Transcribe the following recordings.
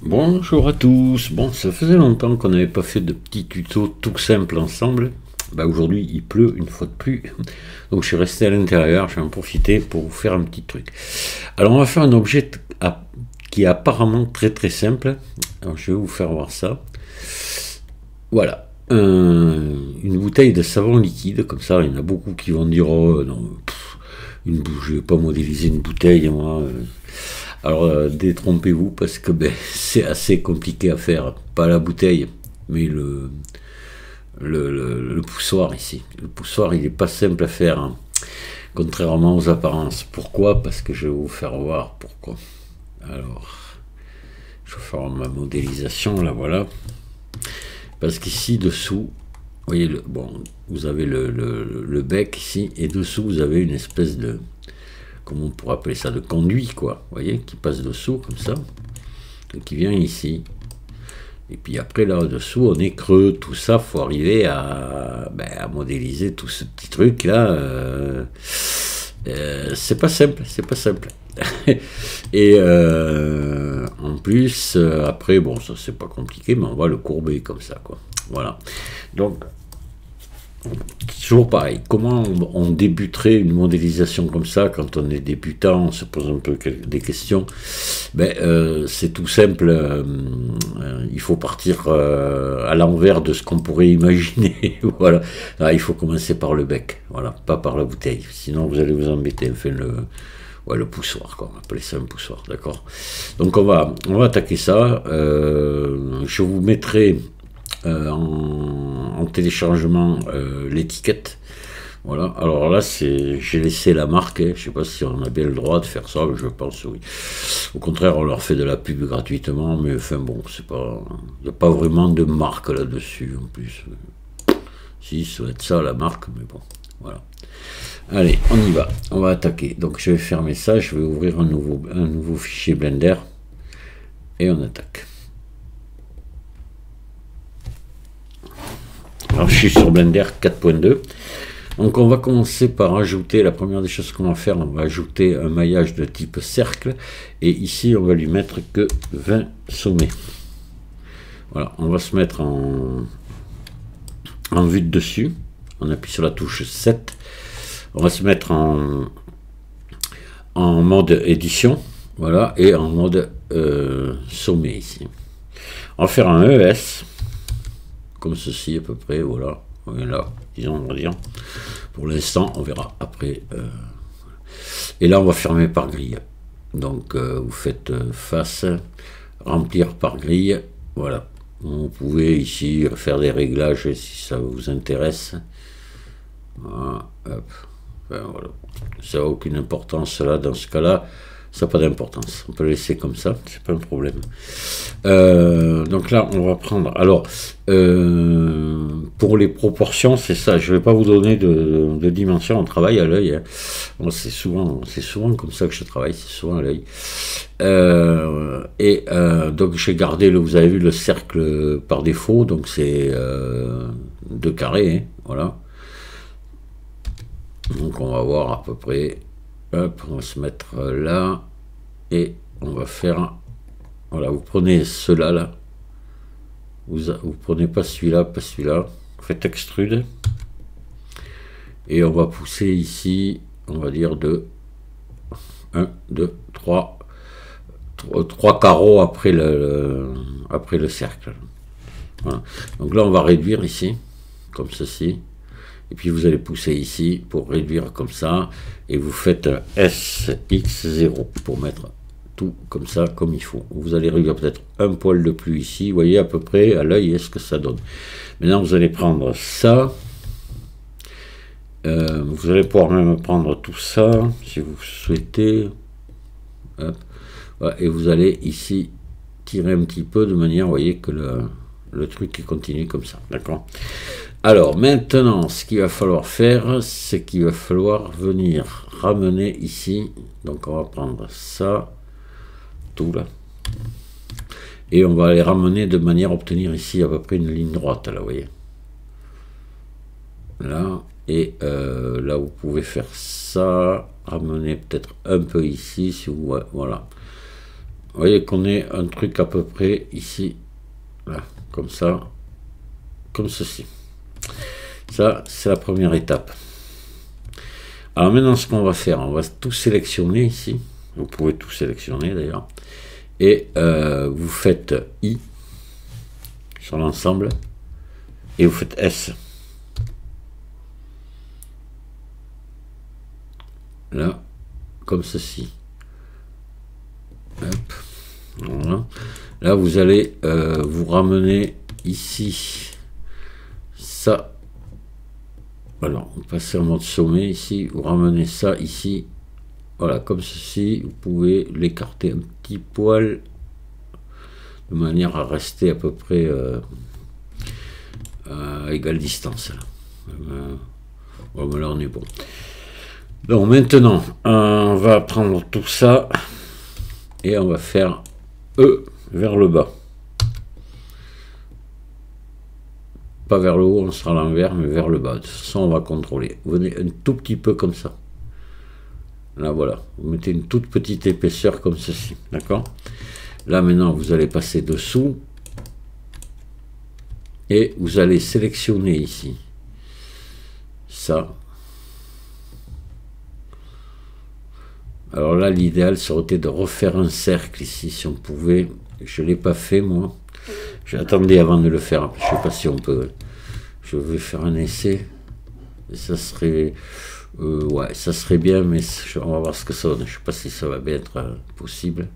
Bonjour à tous. Bon, ça faisait longtemps qu'on n'avait pas fait de petits tutos tout simples ensemble. Bah aujourd'hui, il pleut une fois de plus. Donc je suis resté à l'intérieur, je vais en profiter pour vous faire un petit truc. Alors on va faire un objet qui est apparemment très très simple. Alors je vais vous faire voir ça. Voilà. Une bouteille de savon liquide, comme ça, il y en a beaucoup qui vont dire oh non, je vais pas modéliser une bouteille, moi. Alors, détrompez-vous parce que ben, c'est assez compliqué à faire. Pas la bouteille, mais le poussoir ici. Le poussoir, il n'est pas simple à faire, hein, contrairement aux apparences. Pourquoi? Parce que je vais vous faire voir pourquoi. Alors, je vais faire ma modélisation, là, voilà. Parce qu'ici, dessous, vous voyez, bon, vous avez le bec ici, et dessous, vous avez une espèce de, comment on pourrait appeler ça, de conduit, quoi, vous voyez, qui passe dessous, comme ça, et qui vient ici. Et puis après, là-dessous, on est creux, tout ça, faut arriver à modéliser tout ce petit truc-là. C'est pas simple, c'est pas simple. Et en plus, après, bon, ça c'est pas compliqué, mais on va le courber comme ça, quoi. Voilà. Donc, toujours pareil, comment on débuterait une modélisation comme ça quand on est débutant, on se pose un peu des questions. C'est tout simple, il faut partir à l'envers de ce qu'on pourrait imaginer. Voilà. Là, il faut commencer par le bec, voilà, pas par la bouteille, sinon vous allez vous embêter. Enfin, le poussoir, quoi. On va appeler ça un poussoir, d'accord. Donc on va attaquer ça. Je vous mettrai en téléchargement l'étiquette. Voilà. Alors là, j'ai laissé la marque. Hein. Je sais pas si on a bien le droit de faire ça. Je pense oui. Au contraire, on leur fait de la pub gratuitement, mais enfin bon, c'est pas, il n'y a pas vraiment de marque là-dessus en plus. Si, ça doit être ça la marque, mais bon, voilà. Allez, on y va, on va attaquer. Donc je vais fermer ça, je vais ouvrir un nouveau fichier Blender et on attaque. Alors je suis sur Blender 4.2. Donc on va commencer par ajouter, la première des choses qu'on va faire, on va ajouter un maillage de type cercle. Et ici on va lui mettre que 20 sommets. Voilà, on va se mettre en vue de dessus. On appuie sur la touche 7. On va se mettre en mode édition, voilà, et en mode sommet ici. On va faire un ES, comme ceci à peu près, voilà, là, disons, on va dire. Pour l'instant, on verra après. Et là, on va fermer par grille. Donc, vous faites face, remplir par grille, voilà. Vous pouvez ici faire des réglages si ça vous intéresse. Voilà, hop. Ben voilà. Ça n'a aucune importance là, dans ce cas-là, ça n'a pas d'importance. On peut le laisser comme ça, c'est pas un problème. Donc là, on va prendre. Alors, pour les proportions, c'est ça. Je ne vais pas vous donner de dimension. On travaille à l'œil. Hein. Bon, c'est souvent comme ça que je travaille. C'est souvent à l'œil. Donc j'ai gardé, vous avez vu le cercle par défaut. Donc c'est 2 carrés. Hein, voilà. Donc on va voir à peu près, hop, on va se mettre là, et on va faire, voilà, vous prenez cela là, vous prenez pas celui-là, pas celui-là, vous faites extrude, et on va pousser ici, on va dire de 1, 2, 3 carreaux après le cercle. Voilà. Donc là on va réduire ici, comme ceci. Et puis vous allez pousser ici pour réduire comme ça. Et vous faites SX0 pour mettre tout comme ça, comme il faut. Vous allez réduire peut-être un poil de plus ici. Vous voyez à peu près à l'œil est-ce que ça donne. Maintenant vous allez prendre ça. Vous allez pouvoir même prendre tout ça si vous souhaitez. Hop. Voilà. Et vous allez ici tirer un petit peu de manière, vous voyez, que le truc continue comme ça. D'accord. Alors maintenant, ce qu'il va falloir faire, c'est qu'il va falloir venir ramener ici. Donc on va prendre ça, tout là. Et on va les ramener de manière à obtenir ici à peu près une ligne droite, là, vous voyez. Là, et là vous pouvez faire ça, ramener peut-être un peu ici, si vous, voilà. Vous voyez qu'on est un truc à peu près ici, là, comme ça, comme ceci. Ça, c'est la première étape. Alors maintenant, ce qu'on va faire, on va tout sélectionner ici. Vous pouvez tout sélectionner d'ailleurs. Et vous faites I sur l'ensemble. Et vous faites S. Là, comme ceci. Hop. Voilà. Là, vous allez vous ramener ici. Ça. Alors, vous passez en mode sommet ici. Vous ramenez ça ici. Voilà, comme ceci. Vous pouvez l'écarter un petit poil. De manière à rester à peu près à égale distance. Voilà, on est bon. Donc maintenant, on va prendre tout ça et on va faire E vers le bas. Pas vers le haut, on sera à l'envers, mais vers le bas. De toute façon, on va contrôler. Vous venez un tout petit peu comme ça. Là, voilà. Vous mettez une toute petite épaisseur comme ceci. D'accord? Là, maintenant, vous allez passer dessous. Et vous allez sélectionner ici. Ça. Alors là, l'idéal serait de refaire un cercle ici, si on pouvait. Je ne l'ai pas fait, moi. J'attendais avant de le faire. Je ne sais pas si on peut. Je vais faire un essai. Et ça serait... ouais, ça serait bien, mais on va voir ce que ça donne. Je ne sais pas si ça va bien être possible.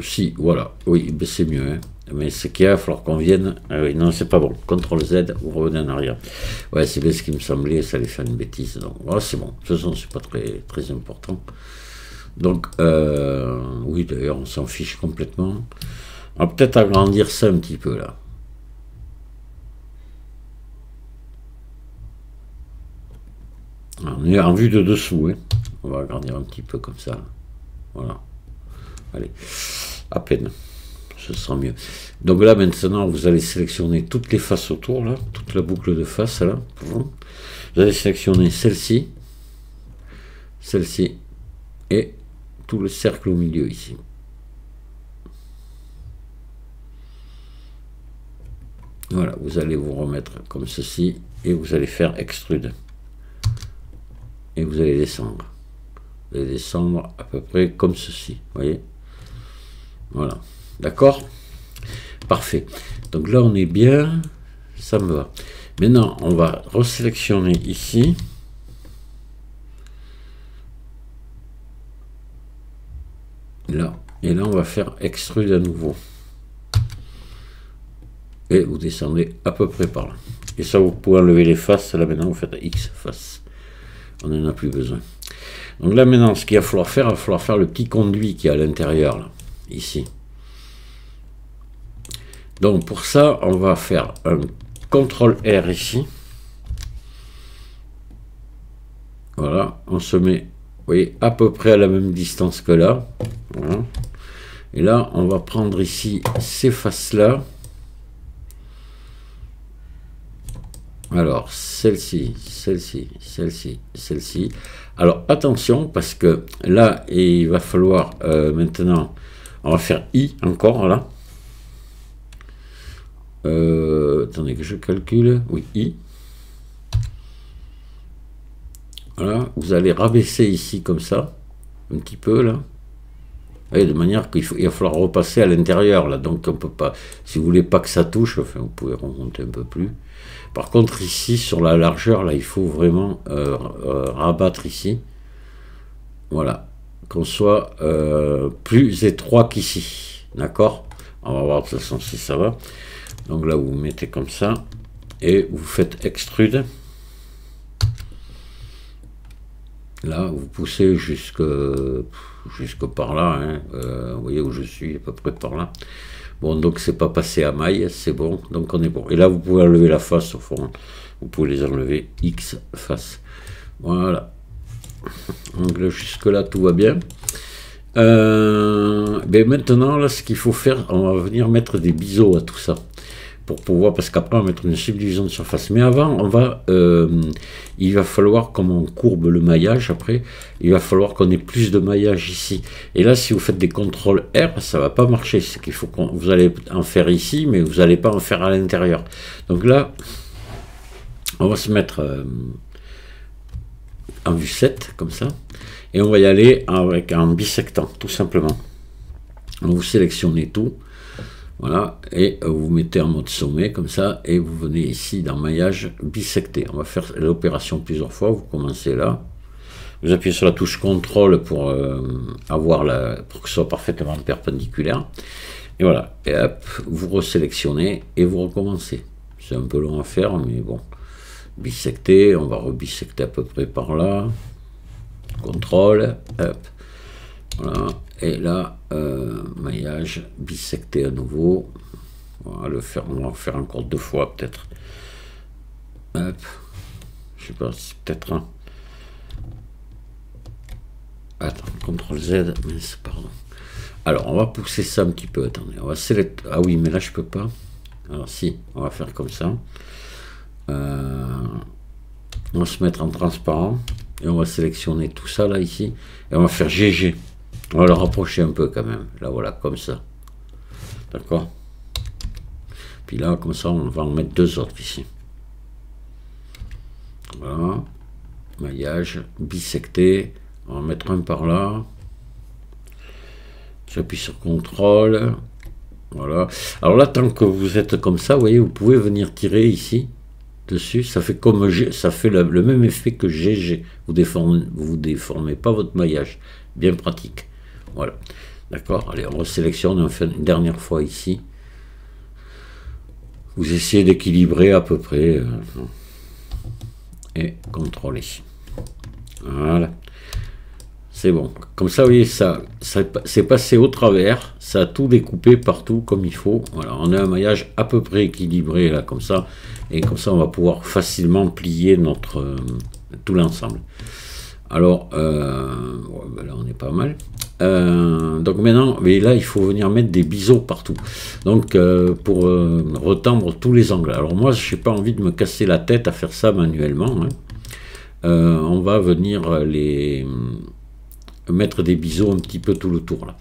Si, voilà. Oui, ben c'est mieux. Hein. Mais ce qu'il y a, il va falloir qu'on vienne... Ah oui, non, c'est pas bon. CTRL Z, vous revenez en arrière. Ouais, c'est bien ce qui me semblait, ça allait faire une bêtise. Donc, voilà, c'est bon. De toute façon, c'est pas très important. Donc, oui, d'ailleurs, on s'en fiche complètement. On va peut-être agrandir ça un petit peu, là. On est en vue de dessous, hein. On va agrandir un petit peu comme ça. Voilà. Allez, à peine. Ce sera mieux. Donc là, maintenant, vous allez sélectionner toutes les faces autour, là. Toute la boucle de face, là. Vous allez sélectionner celle-ci. Celle-ci. Et tout le cercle au milieu, ici. Voilà, vous allez vous remettre comme ceci. Et vous allez faire extrude. Et vous allez descendre. Vous allez descendre à peu près comme ceci. Vous voyez? Voilà. D'accord? Parfait. Donc là, on est bien. Ça me va. Maintenant, on va resélectionner ici. Là. Et là, on va faire extrude à nouveau. Et vous descendez à peu près par là. Et ça, vous pouvez enlever les faces. Là, maintenant, vous faites X face. On n'en a plus besoin. Donc là, maintenant, ce qu'il va falloir faire, il va falloir faire le petit conduit qui est à l'intérieur, là, ici. Donc, pour ça, on va faire un CTRL R ici. Voilà, on se met, vous voyez, à peu près à la même distance que là. Voilà. Et là, on va prendre ici ces faces-là. Alors, celle-ci, celle-ci, celle-ci, celle-ci. Alors, attention, parce que là, il va falloir maintenant, on va faire I encore, là. Attendez que je calcule. Oui, I. Voilà, vous allez rabaisser ici comme ça, un petit peu, là. Et de manière qu'il va falloir repasser à l'intérieur, là. Donc, on peut pas, si vous voulez pas que ça touche, enfin, vous pouvez remonter un peu plus. Par contre, ici, sur la largeur, là, il faut vraiment rabattre ici. Voilà. Qu'on soit plus étroit qu'ici. D'accord? On va voir de toute façon si ça va. Donc là, vous mettez comme ça. Et vous faites extrude. Là, vous poussez jusque par là. Hein. Vous voyez où je suis, à peu près par là. Bon, donc c'est pas passé à maille, c'est bon, donc on est bon. Et là, vous pouvez enlever la face au fond. Vous pouvez les enlever, X face. Voilà. Donc là, jusque là, tout va bien. Ben maintenant, là, ce qu'il faut faire, on va venir mettre des biseaux à tout ça. pour pouvoir, parce qu'après on va mettre une subdivision de surface. Mais avant, il va falloir, comme on courbe le maillage après, il va falloir qu'on ait plus de maillage ici. Et là, si vous faites des contrôles R, ça va pas marcher. C'est qu'il faut vous allez en faire ici, mais vous n'allez pas en faire à l'intérieur. Donc là, on va se mettre en vue 7, comme ça, et on va y aller avec un bisectant, tout simplement. Donc vous sélectionnez tout. Voilà, et vous mettez en mode sommet comme ça, et vous venez ici dans maillage bisecté. On va faire l'opération plusieurs fois. Vous commencez là, vous appuyez sur la touche CTRL pour pour que ce soit parfaitement perpendiculaire. Et voilà, et hop, vous resélectionnez et vous recommencez. C'est un peu long à faire, mais bon. Bisecter, on va rebisecter à peu près par là. CTRL, hop. Voilà, et là, maillage bisecté à nouveau. On va le faire encore 2 fois peut-être. Hop, je sais pas, c'est peut-être un. Attends, CTRL Z, mais pardon. Alors, on va pousser ça un petit peu. Attendez, on va sélectionner. Ah oui, mais là je peux pas. Alors si, on va faire comme ça. On va se mettre en transparent et on va sélectionner tout ça là ici et on va faire GG. On va le rapprocher un peu quand même. Là voilà, comme ça. D'accord. Puis là, comme ça, on va en mettre 2 autres ici. Voilà. Maillage bisecté. On va en mettre un par là. J'appuie sur CTRL. Voilà. Alors là, tant que vous êtes comme ça, vous voyez, vous pouvez venir tirer ici dessus. Ça fait comme ça fait le même effet que GG. Vous déformez pas votre maillage. Bien pratique. Voilà. D'accord. Allez, on resélectionne. On fait une dernière fois ici. Vous essayez d'équilibrer à peu près. Et contrôler. Voilà. C'est bon. Comme ça, vous voyez, ça c'est passé au travers. Ça a tout découpé partout comme il faut. Voilà. On a un maillage à peu près équilibré là, comme ça. Et comme ça, on va pouvoir facilement plier tout l'ensemble. Alors, ben là, on est pas mal. Donc maintenant, mais là, il faut venir mettre des biseaux partout. Donc, pour retendre tous les angles. Alors moi, je n'ai pas envie de me casser la tête à faire ça manuellement. Hein. On va venir mettre des biseaux un petit peu tout le tour. Là.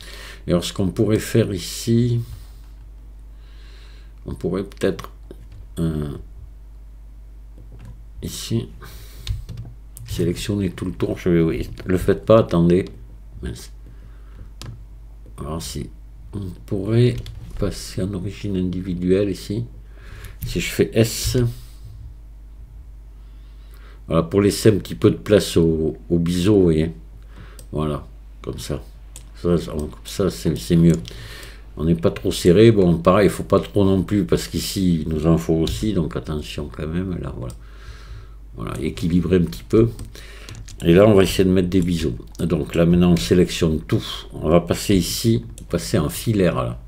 Et alors, ce qu'on pourrait faire ici, on pourrait peut-être... ici, sélectionner tout le tour. Je vais, oui, le faites pas, attendez. Mince. Alors si on pourrait passer en origine individuelle ici, si je fais S, voilà, pour laisser un petit peu de place au biseau, vous voyez, voilà, comme ça, ça c'est mieux. On n'est pas trop serré, bon pareil, il faut pas trop non plus parce qu'ici il nous en faut aussi, donc attention quand même, là voilà. Voilà, équilibrer un petit peu. Et là, on va essayer de mettre des biseaux. Donc là, maintenant, on sélectionne tout. On va passer ici, passer en filaire, là,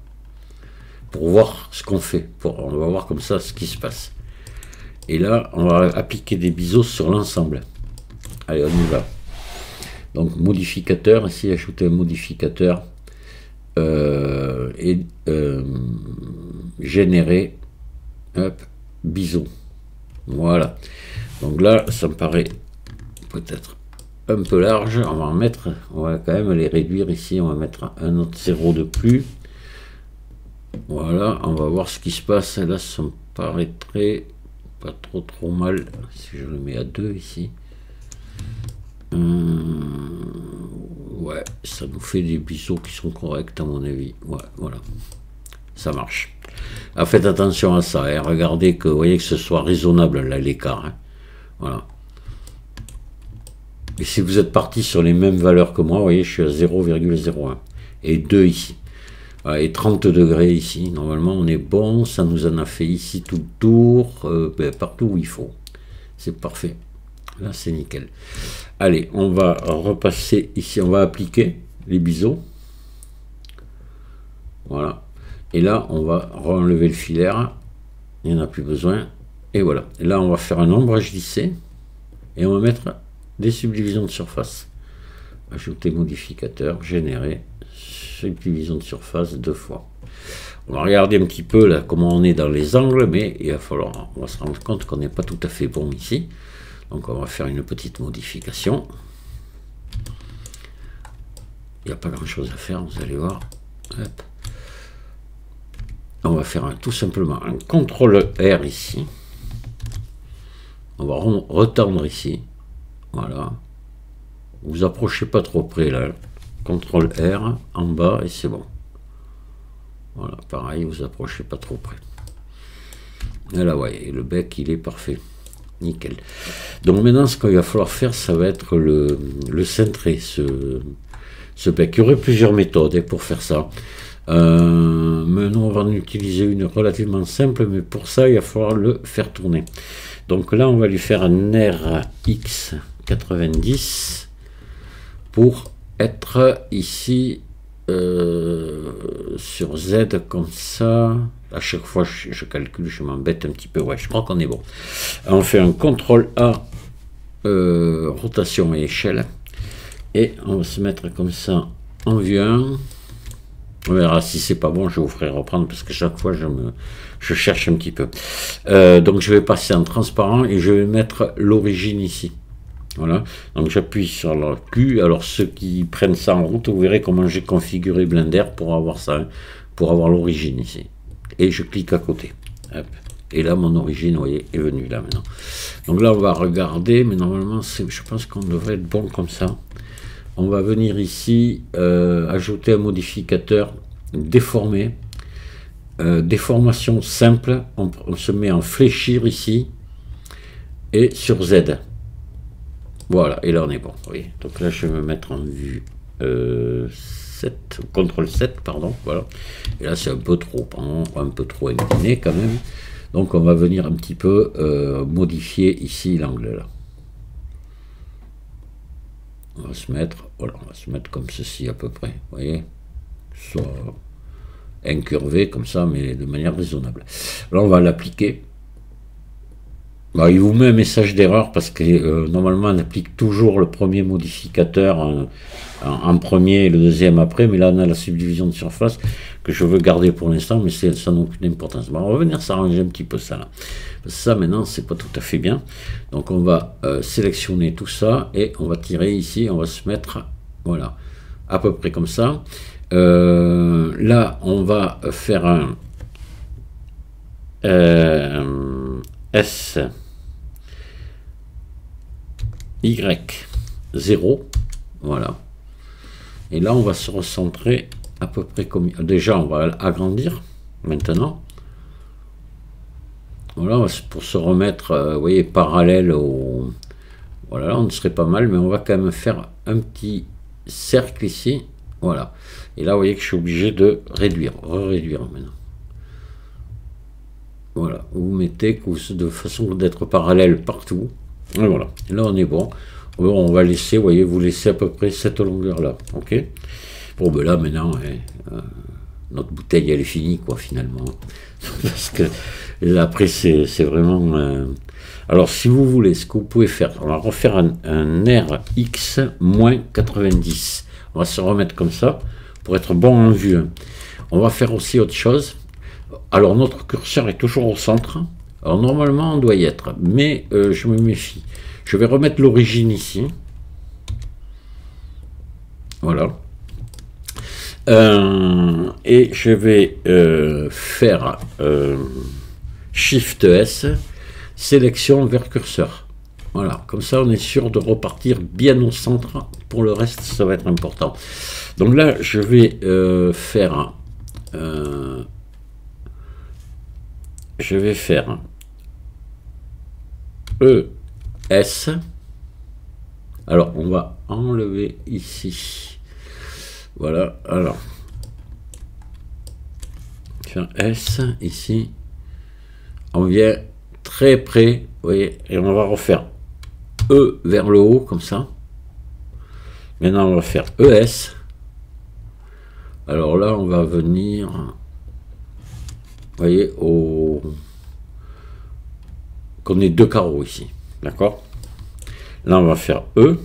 pour voir ce qu'on fait. On va voir comme ça ce qui se passe. Et là, on va appliquer des biseaux sur l'ensemble. Allez, on y va. Donc, modificateur, ici, ajouter un modificateur. Générer, hop, biseaux. Voilà. Donc là, ça me paraît peut-être un peu large. On va quand même les réduire ici. On va mettre un autre 0 de plus. Voilà, on va voir ce qui se passe. Là, ça me paraîtrait pas trop mal. Si je le mets à 2 ici. Ouais, ça nous fait des biseaux qui sont corrects à mon avis. Ouais, voilà. Ça marche. Ah, faites attention à ça. Hein. Regardez que, vous voyez, que ce soit raisonnable là l'écart. Hein. Voilà. Et si vous êtes parti sur les mêmes valeurs que moi, vous voyez, je suis à 0,01 et 2 ici. Voilà, et 30 degrés ici. Normalement, on est bon. Ça nous en a fait ici tout le tour, partout où il faut. C'est parfait. Là, c'est nickel. Allez, on va repasser ici. On va appliquer les biseaux. Voilà. Et là, on va enlever le filaire. Il n'y en a plus besoin. Et voilà. Et là, on va faire un ombrage lissé. Et on va mettre des subdivisions de surface. Ajouter modificateur, générer, subdivision de surface 2 fois. On va regarder un petit peu là comment on est dans les angles, mais il va falloir, on va se rendre compte qu'on n'est pas tout à fait bon ici. Donc on va faire une petite modification. Il n'y a pas grand chose à faire, vous allez voir. Hop. On va faire tout simplement un CTRL R ici. On va retendre ici. Voilà. Vous approchez pas trop près là. CTRL R en bas et c'est bon. Voilà, pareil, vous approchez pas trop près. Et là, voyez, le bec, il est parfait. Nickel. Donc maintenant, ce qu'il va falloir faire, ça va être le cintrer, ce bec. Il y aurait plusieurs méthodes pour faire ça. Maintenant, on va en utiliser une relativement simple, mais pour ça, il va falloir le faire tourner. Donc là, on va lui faire un RX 90 pour être ici sur Z comme ça. À chaque fois je calcule, je m'embête un petit peu. Ouais, je crois qu'on est bon. On fait un CTRL A, rotation et échelle, et on va se mettre comme ça en vue 1. On verra si c'est pas bon, je vous ferai reprendre parce que chaque fois je cherche un petit peu. Donc je vais passer en transparent et je vais mettre l'origine ici. Voilà, donc j'appuie sur le Q. Alors ceux qui prennent ça en route, vous verrez comment j'ai configuré Blender pour avoir ça, hein, pour avoir l'origine ici. Et je clique à côté. Hop. Et là, mon origine, vous voyez, est venue là maintenant. Donc là, on va regarder, mais normalement, je pense qu'on devrait être bon comme ça. On va venir ici, ajouter un modificateur déformé. Déformation simple. On se met en fléchir ici. Et sur Z. Voilà, et là on est bon. Oui. Donc là je vais me mettre en vue 7, CTRL 7, pardon, voilà. Et là c'est un peu trop incliné quand même. Donc on va venir un petit peu modifier ici l'angle là. On va se mettre, voilà, on va se mettre comme ceci à peu près, vous voyez, soit incurvé comme ça, mais de manière raisonnable. Là on va l'appliquer. Bah, il vous met un message d'erreur parce que normalement on applique toujours le premier modificateur en premier et le deuxième après, mais là on a la subdivision de surface que je veux garder pour l'instant, mais ça n'a aucune importance. Bon, on va venir s'arranger un petit peu ça là. Parce que ça maintenant c'est pas tout à fait bien. Donc on va sélectionner tout ça et on va tirer ici, on va se mettre, voilà, à peu près comme ça. Là on va faire un S Y0, voilà. Et là, on va se recentrer à peu près comme... Déjà, on va agrandir, maintenant. Voilà, pour se remettre, vous voyez, parallèle au... Voilà, là, on serait pas mal, mais on va quand même faire un petit cercle ici, voilà. Et là, vous voyez que je suis obligé de réduire, réduire maintenant. Voilà, vous mettez de façon d'être parallèle partout. Et voilà, et là on est bon. On va laisser, vous voyez, vous laissez à peu près cette longueur là, ok. Bon ben là maintenant, notre bouteille elle est finie quoi finalement. Parce que là, après c'est vraiment... Alors si vous voulez, ce que vous pouvez faire, on va refaire un RX-90. On va se remettre comme ça pour être bon en vue. On va faire aussi autre chose. Alors notre curseur est toujours au centre. Alors normalement on doit y être, mais je me méfie. Je vais remettre l'origine ici. Voilà. Et je vais faire Shift S, sélection vers curseur. Voilà, comme ça on est sûr de repartir bien au centre. Pour le reste, ça va être important. Donc là, je vais faire... ES. Alors on va enlever ici, voilà. Alors faire S ici, on vient très près, vous voyez, et on va refaire E vers le haut comme ça. Maintenant on va faire ES. Alors là on va venir, vous voyez, qu'on ait deux carreaux ici, d'accord. Là on va faire E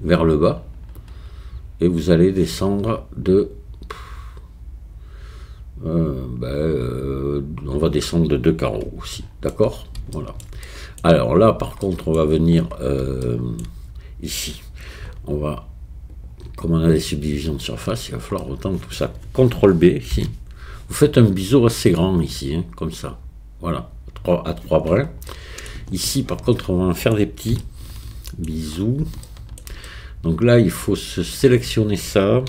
vers le bas et vous allez descendre de, On va descendre de 2 carreaux aussi, d'accord? Voilà. Alors là, par contre, on va venir ici. On va, comme on a les subdivisions de surface, il va falloir autant tout ça. CTRL B ici. Vous faites un biseau assez grand ici, hein, comme ça. Voilà, à 3 brins. Ici, par contre, on va en faire des petits bisous. Donc là, il faut se sélectionner ça.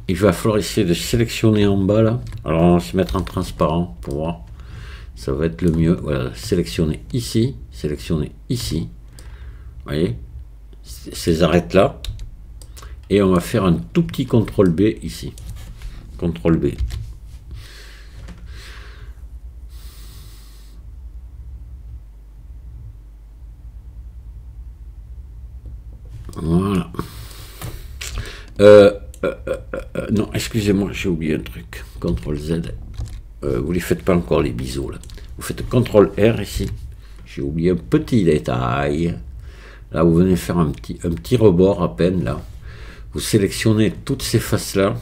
Il va falloir essayer de sélectionner en bas là. Alors on va se mettre en transparent pour voir. Ça va être le mieux. Voilà, sélectionner ici, sélectionner ici. Vous voyez, ces arêtes là. Et on va faire un tout petit CTRL B ici. CTRL B. Voilà. Non, excusez-moi, j'ai oublié un truc. CTRL Z. Vous les faites pas encore les biseaux là. Vous faites CTRL R ici. J'ai oublié un petit détail. Là, vous venez faire un petit rebord à peine là. Vous sélectionnez toutes ces faces là.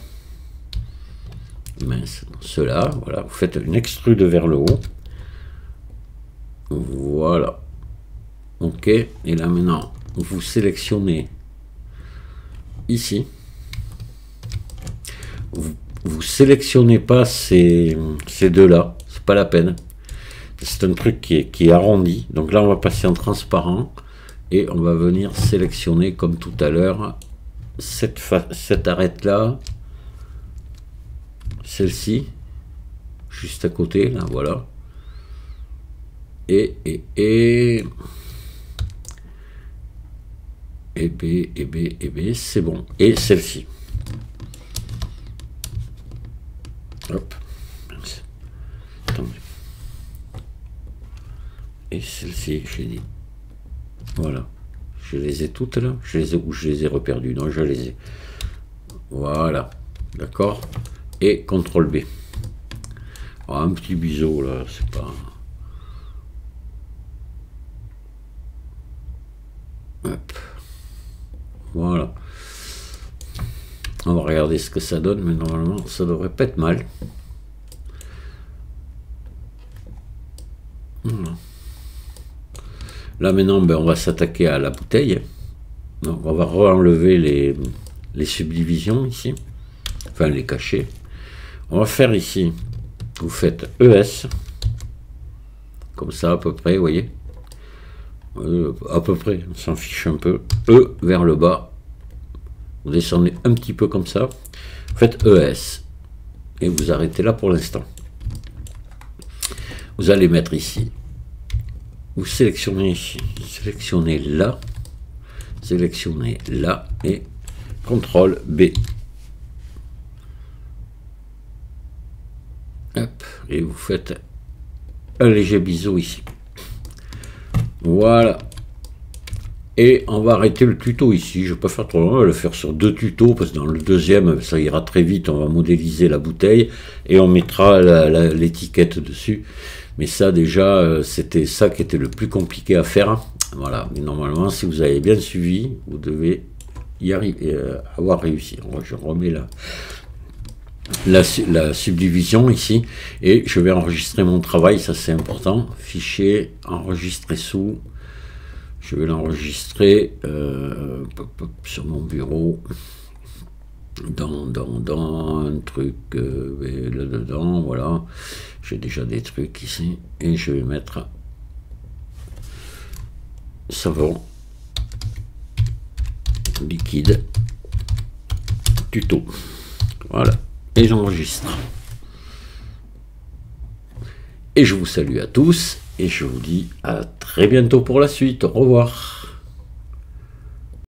Mince, ceux-là, voilà. Vous faites une extrude vers le haut. Voilà. Ok. Et là maintenant, vous sélectionnez ici. Vous sélectionnez pas ces deux-là, c'est pas la peine. C'est un truc qui est arrondi. Donc là, on va passer en transparent et on va venir sélectionner, comme tout à l'heure, cette arête-là, celle-ci, juste à côté, là, voilà. Et B, c'est bon. Et celle-ci. Hop. Attendez. Et celle-ci, j'ai dit. Voilà. Je les ai toutes là. Je les ai reperdues. Non, je les ai. Voilà. D'accord. Et CTRL B. Alors, un petit biseau là, c'est pas. Hop. Voilà. On va regarder ce que ça donne, mais normalement ça devrait pas être mal. Voilà. Là maintenant, on va s'attaquer à la bouteille. Donc on va enlever les subdivisions ici, enfin les cacher. On va faire ici, vous faites ES, comme ça à peu près, vous voyez. À peu près, on s'en fiche un peu. E vers le bas. Vous descendez un petit peu comme ça. Vous faites ES. Et vous arrêtez là pour l'instant. Vous allez mettre ici. Vous sélectionnez ici. Sélectionnez là. Sélectionnez là. Et CTRL B. Hop. Et vous faites un léger biseau ici. Voilà. Et on va arrêter le tuto ici. Je ne vais pas faire trop long, on va le faire sur 2 tutos, parce que dans le deuxième, ça ira très vite. On va modéliser la bouteille et on mettra l'étiquette dessus. Mais ça, déjà, c'était ça qui était le plus compliqué à faire. Voilà. Mais normalement, si vous avez bien suivi, vous devez y arriver, avoir réussi. Je remets la subdivision ici et je vais enregistrer mon travail, ça c'est important. Fichier, enregistrer sous. Je vais l'enregistrer sur mon bureau dans un truc là-dedans. Voilà, j'ai déjà des trucs ici et je vais mettre savon liquide tuto. Voilà. Et j'enregistre. Et je vous salue à tous et je vous dis à très bientôt pour la suite. Au revoir.